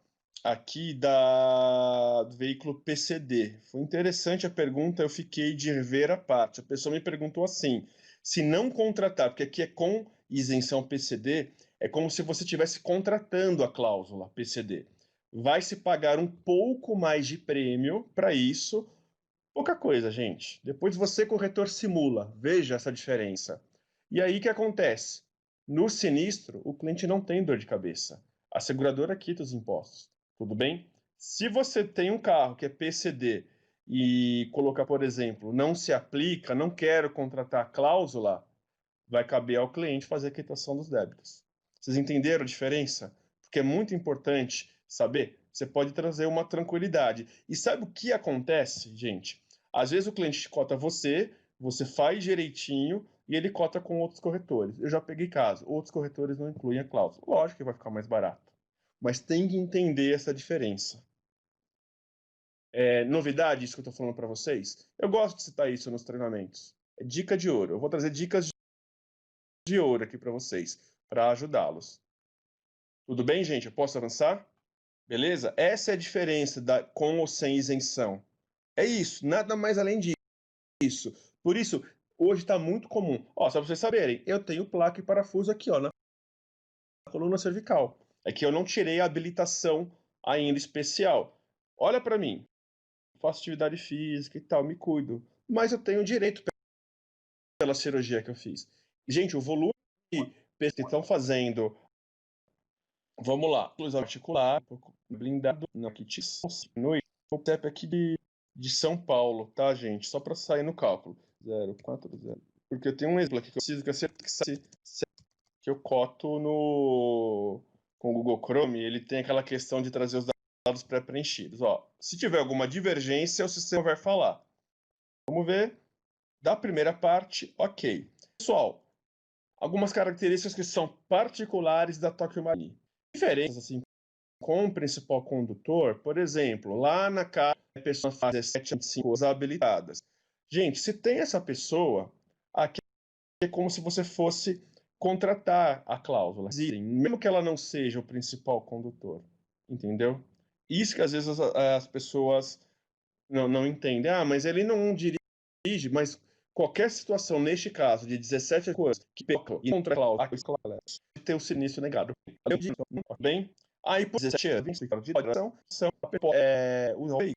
aqui do veículo PCD. Foi interessante a pergunta, eu fiquei de ver a parte. A pessoa me perguntou assim, se não contratar, porque aqui é com isenção PCD, é como se você estivesse contratando a cláusula PCD. Vai se pagar um pouco mais de prêmio para isso. Pouca coisa, gente. Depois você, corretor, simula. Veja essa diferença. E aí o que acontece? No sinistro, o cliente não tem dor de cabeça. A seguradora quita os impostos. Tudo bem? Se você tem um carro que é PCD e colocar, por exemplo, não se aplica, não quero contratar a cláusula, vai caber ao cliente fazer a quitação dos débitos. Vocês entenderam a diferença? Porque é muito importante saber. Você pode trazer uma tranquilidade. E sabe o que acontece, gente? Às vezes o cliente cota você, você faz direitinho e ele cota com outros corretores. Eu já peguei caso, outros corretores não incluem a cláusula. Lógico que vai ficar mais barato. Mas tem que entender essa diferença. Novidade, isso que eu estou falando para vocês? Eu gosto de citar isso nos treinamentos. É dica de ouro. Eu vou trazer dicas de ouro aqui para vocês, para ajudá-los. Tudo bem, gente? Eu posso avançar? Beleza? Essa é a diferença com ou sem isenção. É isso, nada mais além disso. Por isso, hoje está muito comum. Ó, só para vocês saberem, eu tenho placa e parafuso aqui, ó, na coluna cervical. É que eu não tirei a habilitação ainda especial. Olha para mim, faço atividade física e tal, me cuido. Mas eu tenho direito pela cirurgia que eu fiz. Gente, o volume de pessoas que estão fazendo. Vamos lá. Inclusão articular, blindado, na kit noite. O TEP aqui de São Paulo, tá, gente? Só para sair no cálculo. 040. Porque eu tenho um exemplo aqui que eu preciso que eu coto com o Google Chrome, ele tem aquela questão de trazer os dados pré-preenchidos. Ó, se tiver alguma divergência, o sistema vai falar. Vamos ver. Da primeira parte, ok. Pessoal, algumas características que são particulares da Tokyo Marine. Diferenças, assim, com o principal condutor, por exemplo, lá na casa a pessoa faz 17 25 habilitadas. Gente, se tem essa pessoa, aqui é como se você fosse contratar a cláusula, mesmo que ela não seja o principal condutor, entendeu? Isso que às vezes as pessoas não entendem. Ah, mas ele não dirige, mas qualquer situação, neste caso, de 17 coisas que pecam e contra a cláusula, ter o sinistro negado. Bem, aí por 17 anos, de direção, são o veículo.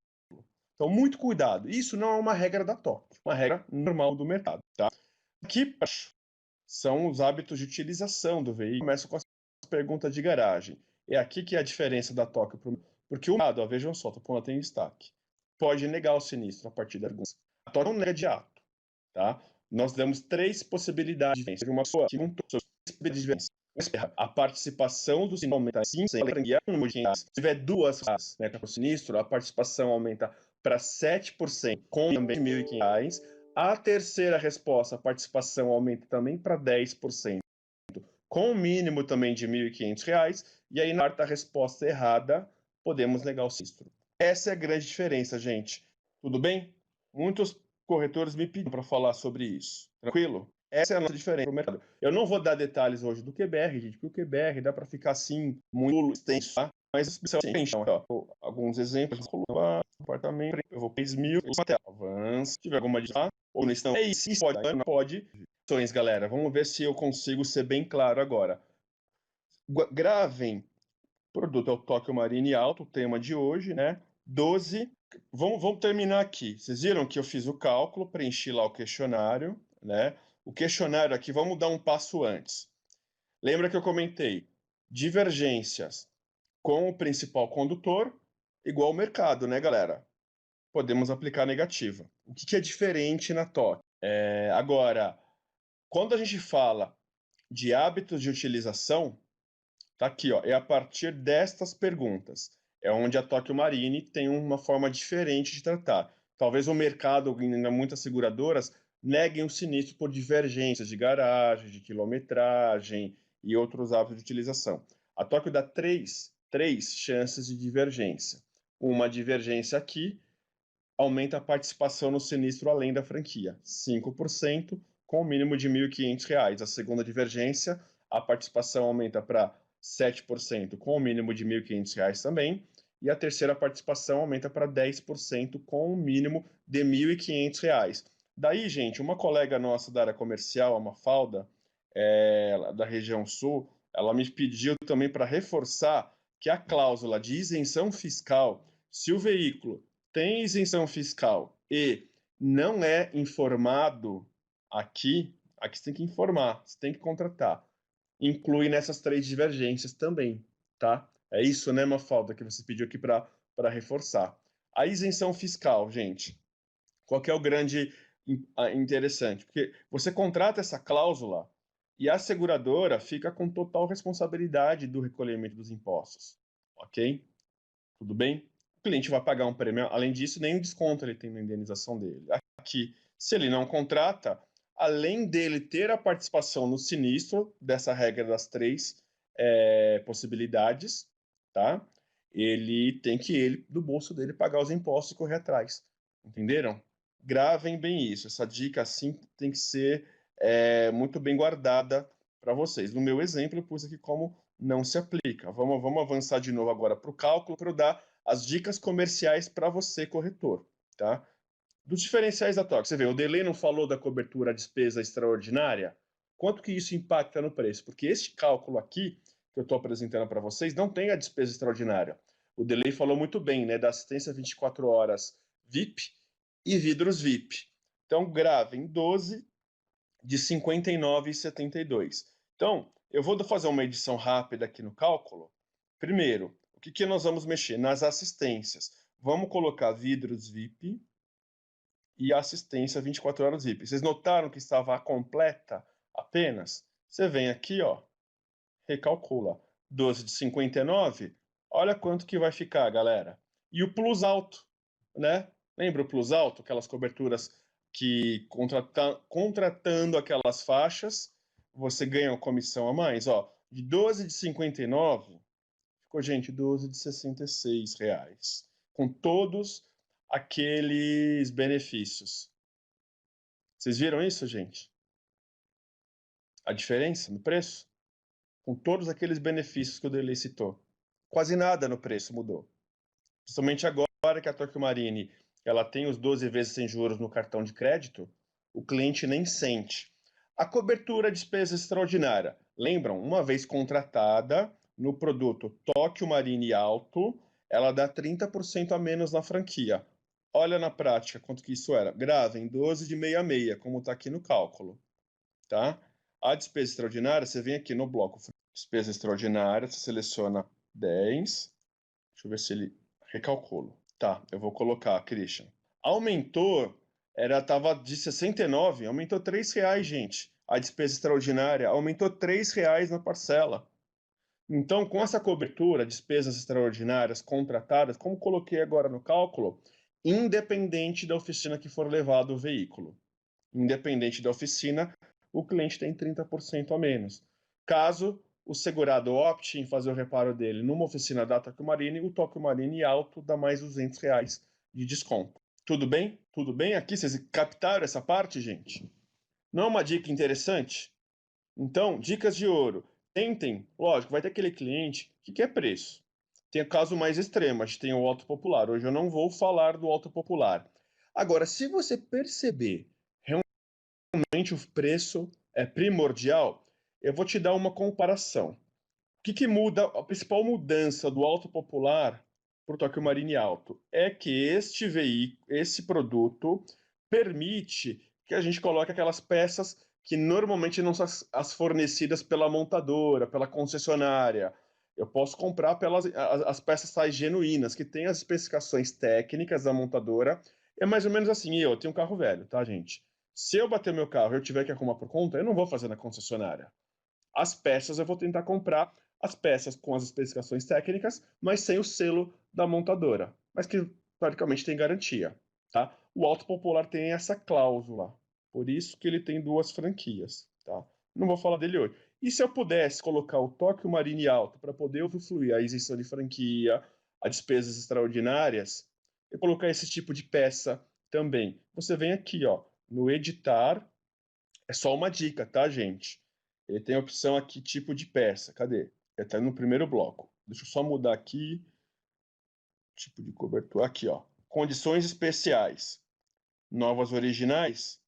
Então, muito cuidado. Isso não é uma regra da TOC, uma regra normal do mercado, tá? Aqui são os hábitos de utilização do veículo. Começo com as perguntas de garagem. É aqui que é a diferença da TOC porque o lado, ó, vejam só, tô pondo em destaque, pode negar o sinistro a partir da argumentação. A TOC não nega de ato, tá? Nós damos 3 possibilidades de uma pessoa que não a participação do sinistro aumenta sim, se tiver duas classes, né, com o sinistro, a participação aumenta para 7%, com também R$ 1.500. A terceira resposta, a participação aumenta também para 10%, com o mínimo também de R$ 1.500. E aí, na quarta resposta errada, podemos negar o sinistro. Essa é a grande diferença, gente. Tudo bem? Muitos corretores me pediram para falar sobre isso. Tranquilo? Essa é a nossa diferença no mercado. Eu não vou dar detalhes hoje do QBR, gente, porque o QBR dá para ficar assim, muito extenso, tá? mais especialmente, então, ó, alguns exemplos, apartamento, eu vou 3.000, avança, se tiver alguma dica, ou não, é isso, pode, não pode. Galera, vamos ver se eu consigo ser bem claro agora. Gravem, produto é o Tóquio Marine Alto, o tema de hoje, né? 12, vamos terminar aqui. Vocês viram que eu fiz o cálculo, preenchi lá o questionário, né? O questionário aqui, vamos dar um passo antes. Lembra que eu comentei? Divergências com o principal condutor, igual ao mercado, né, galera? Podemos aplicar negativa. O que é diferente na TOC? Agora, quando a gente fala de hábitos de utilização, tá aqui, ó, é a partir destas perguntas. É onde a Tóquio Marine tem uma forma diferente de tratar. Talvez o mercado, ainda muitas seguradoras, neguem o sinistro por divergências de garagem, de quilometragem e outros hábitos de utilização. A Tóquio dá três chances de divergência. Uma divergência aqui aumenta a participação no sinistro além da franquia, 5%, com o mínimo de R$ 1.500. A segunda divergência, a participação aumenta para 7%, com o mínimo de R$ 1.500 também. E a terceira participação aumenta para 10%, com o mínimo de R$ 1.500. Daí, gente, uma colega nossa da área comercial, a Mafalda, da região sul, ela me pediu também para reforçar que a cláusula de isenção fiscal, se o veículo tem isenção fiscal e não é informado aqui você tem que informar, você tem que contratar. Inclui nessas 3 divergências também, tá? É isso, né, Mafalda, que você pediu aqui para reforçar. A isenção fiscal, gente, qual que é o grande interessante? Porque você contrata essa cláusula e a seguradora fica com total responsabilidade do recolhimento dos impostos, ok? Tudo bem? O cliente vai pagar um prêmio, além disso, nem o desconto ele tem na indenização dele. Aqui, se ele não contrata, além dele ter a participação no sinistro, dessa regra das 3 possibilidades, tá? Ele tem que, do bolso dele, pagar os impostos e correr atrás. Entenderam? Gravem bem isso. Essa dica, assim, tem que ser muito bem guardada para vocês. No meu exemplo, eu pus aqui como não se aplica. Vamos avançar de novo agora para o cálculo, para eu dar as dicas comerciais para você, corretor, tá? Dos diferenciais da TOC, você vê, o Delay não falou da cobertura à despesa extraordinária? Quanto que isso impacta no preço? Porque este cálculo aqui, que eu estou apresentando para vocês, não tem a despesa extraordinária. O Delay falou muito bem, né, da assistência 24 horas VIP e vidros VIP. Então, gravem 12 de 59,72. Então, eu vou fazer uma edição rápida aqui no cálculo. Primeiro, o que nós vamos mexer? Nas assistências. Vamos colocar vidros VIP e assistência 24 horas VIP. Vocês notaram que estava completa apenas? Você vem aqui, ó, recalcula. 12 de 59, olha quanto que vai ficar, galera. E o plus alto, né? Lembra o plus alto? Aquelas coberturas que contratando aquelas faixas, você ganha uma comissão a mais, ó. De 12 de 59, ficou, gente, 12 de 66 reais. Com todos aqueles benefícios. Vocês viram isso, gente? A diferença no preço? Com todos aqueles benefícios que o Delay citou. Quase nada no preço mudou. Principalmente agora que a Tóquio Marine ela tem os 12 vezes sem juros no cartão de crédito, o cliente nem sente. A cobertura despesa extraordinária. Lembram? Uma vez contratada no produto Tóquio Marine Alto, ela dá 30% a menos na franquia. Olha na prática quanto que isso era. Gravem 12 de 66, como está aqui no cálculo. Tá? A despesa extraordinária, você vem aqui no bloco despesa extraordinária, você seleciona 10. Deixa eu ver se ele recalcula. Tá, eu vou colocar, Christian. Aumentou, estava de 69, aumentou R$3, gente. A despesa extraordinária aumentou R$3 na parcela. Então, com essa cobertura, despesas extraordinárias contratadas, como coloquei agora no cálculo, independente da oficina que for levado o veículo. Independente da oficina, o cliente tem 30% a menos. Caso o segurado opte em fazer o reparo dele numa oficina da Tóquio Marine, o Tóquio Marine Alto dá mais R$200 de desconto. Tudo bem? Tudo bem? Aqui vocês captaram essa parte, gente? Não é uma dica interessante? Então, dicas de ouro. Tentem, lógico, vai ter aquele cliente que quer preço. tem o caso mais extremo, a gente tem o alto popular. Hoje eu não vou falar do alto popular. Agora, se você perceber realmente o preço é primordial, eu vou te dar uma comparação. O que muda, a principal mudança do alto popular para o Tokyo Marine Alto é que este veículo, esse produto permite que a gente coloque aquelas peças que normalmente não são as fornecidas pela montadora, pela concessionária. Eu posso comprar pelas as peças tais genuínas, que têm as especificações técnicas da montadora. É mais ou menos assim, eu tenho um carro velho, tá, gente? Se eu bater meu carro e eu tiver que arrumar por conta, eu não vou fazer na concessionária. As peças eu vou tentar comprar as peças com as especificações técnicas, mas sem o selo da montadora, mas que praticamente tem garantia, tá? O Auto Popular tem essa cláusula, por isso que ele tem duas franquias, tá? Não vou falar dele hoje. E se eu pudesse colocar o Tokyo Marine Alto para poder usufruir a isenção de franquia, a despesas extraordinárias, eu colocar esse tipo de peça também. Você vem aqui, ó, no editar, é só uma dica, tá, gente? Ele tem a opção aqui, tipo de peça. Cadê? Ele está no primeiro bloco. Deixa eu só mudar aqui. Tipo de cobertura. Aqui, ó. Condições especiais. Novas originais.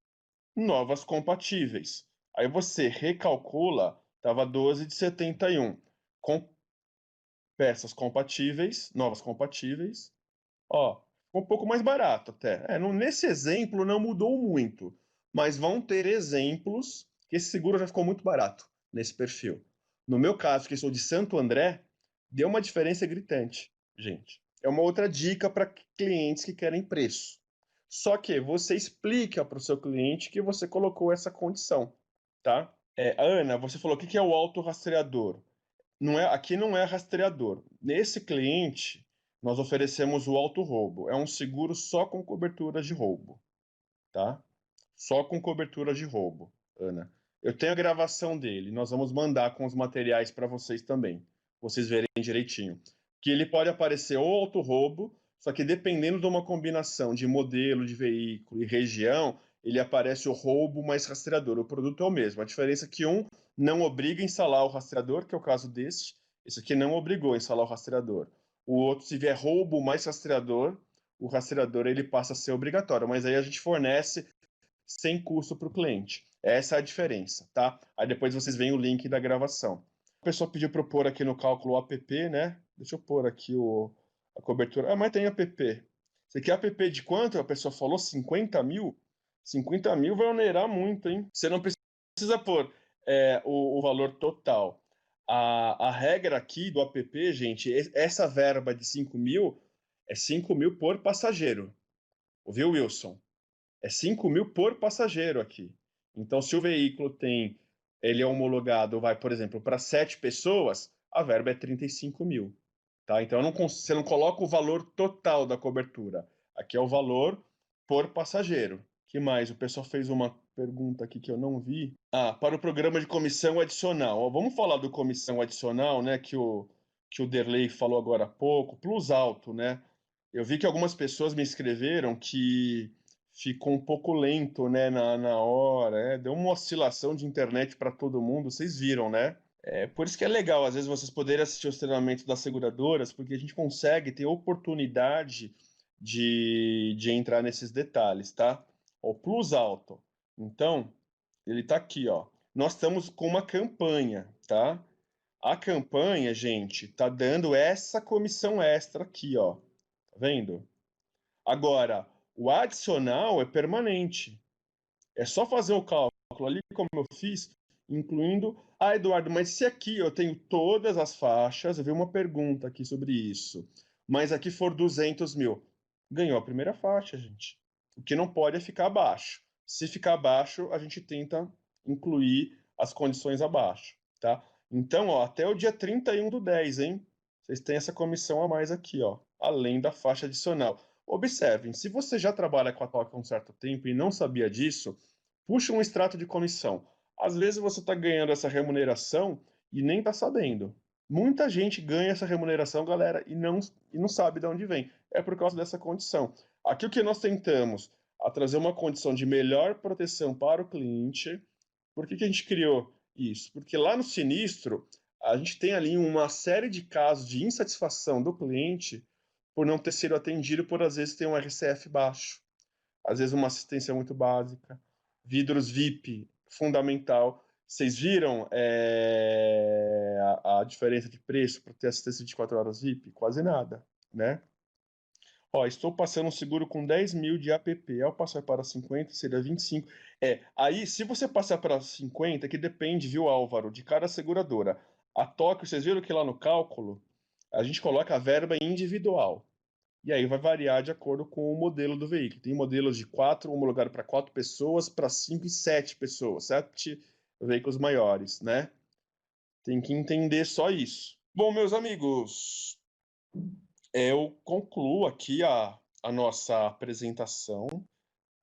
Novas compatíveis. Aí você recalcula, estava 12 de 71. Com peças compatíveis, novas compatíveis. Ó, ficou um pouco mais barato até. Nesse exemplo não mudou muito, mas vão ter exemplos que esse seguro já ficou muito barato nesse perfil. No meu caso, que sou de Santo André, deu uma diferença gritante, gente. É uma outra dica para clientes que querem preço. Só que você explica para o seu cliente que você colocou essa condição, tá? Ana, você falou o que é o autorrastreador? Não é, aqui não é rastreador. Nesse cliente, nós oferecemos o auto-roubo. É um seguro só com cobertura de roubo, tá? Só com cobertura de roubo, Ana. Eu tenho a gravação dele. Nós vamos mandar com os materiais para vocês também, vocês verem direitinho. Que ele pode aparecer ou auto-roubo, só que dependendo de uma combinação de modelo de veículo e região, ele aparece o roubo mais rastreador. O produto é o mesmo. A diferença é que um não obriga a instalar o rastreador, que é o caso deste. Esse aqui não obrigou a instalar o rastreador. O outro, se vier roubo mais rastreador, o rastreador ele passa a ser obrigatório, mas aí a gente fornece sem custo para o cliente. Essa é a diferença, tá? Aí depois vocês veem o link da gravação. A pessoa pediu para eu pôr aqui no cálculo o app, né? Deixa eu pôr aqui a cobertura. Ah, mas tem app. Você quer app de quanto? A pessoa falou 50 mil? 50 mil vai onerar muito, hein? Você não precisa pôr o valor total. A regra aqui do app, gente, essa verba de 5 mil é 5 mil por passageiro. Ouviu, Wilson? É 5 mil por passageiro aqui. Então, se o veículo ele é homologado, vai, por exemplo, para 7 pessoas, a verba é 35 mil. Tá? Então, você não coloca o valor total da cobertura. Aqui é o valor por passageiro. Que mais? O pessoal fez uma pergunta aqui que eu não vi. Ah, para o programa de comissão adicional. Ó, vamos falar do comissão adicional, né? Que o Derlei falou agora há pouco. Plus alto, né? Eu vi que algumas pessoas me escreveram que ficou um pouco lento, né, na hora. Deu uma oscilação de internet para todo mundo. Vocês viram, né? Por isso que é legal, às vezes, vocês poderem assistir os treinamentos das seguradoras, porque a gente consegue ter oportunidade de entrar nesses detalhes, tá? O Plus Alto. Então, ele está aqui, ó. Nós estamos com uma campanha, tá? A campanha, gente, tá dando essa comissão extra aqui, ó. Tá vendo? Agora, o adicional é permanente. É só fazer o cálculo ali, como eu fiz, incluindo. Ah, Eduardo, mas se aqui eu tenho todas as faixas, eu vi uma pergunta aqui sobre isso, mas aqui for 200 mil, ganhou a primeira faixa, gente. O que não pode é ficar abaixo. Se ficar abaixo, a gente tenta incluir as condições abaixo, tá? Então, ó, até o dia 31/10, hein? Vocês têm essa comissão a mais aqui, ó, além da faixa adicional. Observem, se você já trabalha com a TOC há um certo tempo e não sabia disso, puxa um extrato de comissão. Às vezes você está ganhando essa remuneração e nem está sabendo. Muita gente ganha essa remuneração, galera, e não sabe de onde vem. É por causa dessa condição. Aqui o que nós tentamos a trazer uma condição de melhor proteção para o cliente. Por que a gente criou isso? Porque lá no sinistro, a gente tem ali uma série de casos de insatisfação do cliente por não ter sido atendido, por às vezes ter um RCF baixo, às vezes uma assistência muito básica, vidros VIP, fundamental. Vocês viram a diferença de preço para ter assistência 24 horas VIP? Quase nada, né? Ó, estou passando um seguro com 10 mil de APP. Ao passar para 50, seria 25. Aí, se você passar para 50, que depende, viu, Álvaro, de cada seguradora. A Tóquio, vocês viram que lá no cálculo, a gente coloca a verba individual. E aí vai variar de acordo com o modelo do veículo. Tem modelos de 4, homologado para 4 pessoas, para 5 e 7 pessoas, 7 veículos maiores, né? Tem que entender só isso. Bom, meus amigos, eu concluo aqui a nossa apresentação.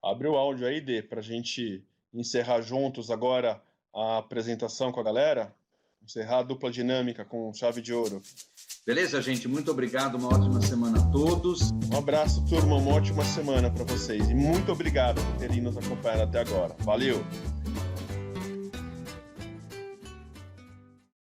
Abre o áudio aí, Dê, para a gente encerrar juntos agora a apresentação com a galera. Encerrar a dupla dinâmica com chave de ouro. Beleza, gente? Muito obrigado. Uma ótima semana a todos. Um abraço, turma. Uma ótima semana para vocês. E muito obrigado por terem nos acompanhado até agora. Valeu!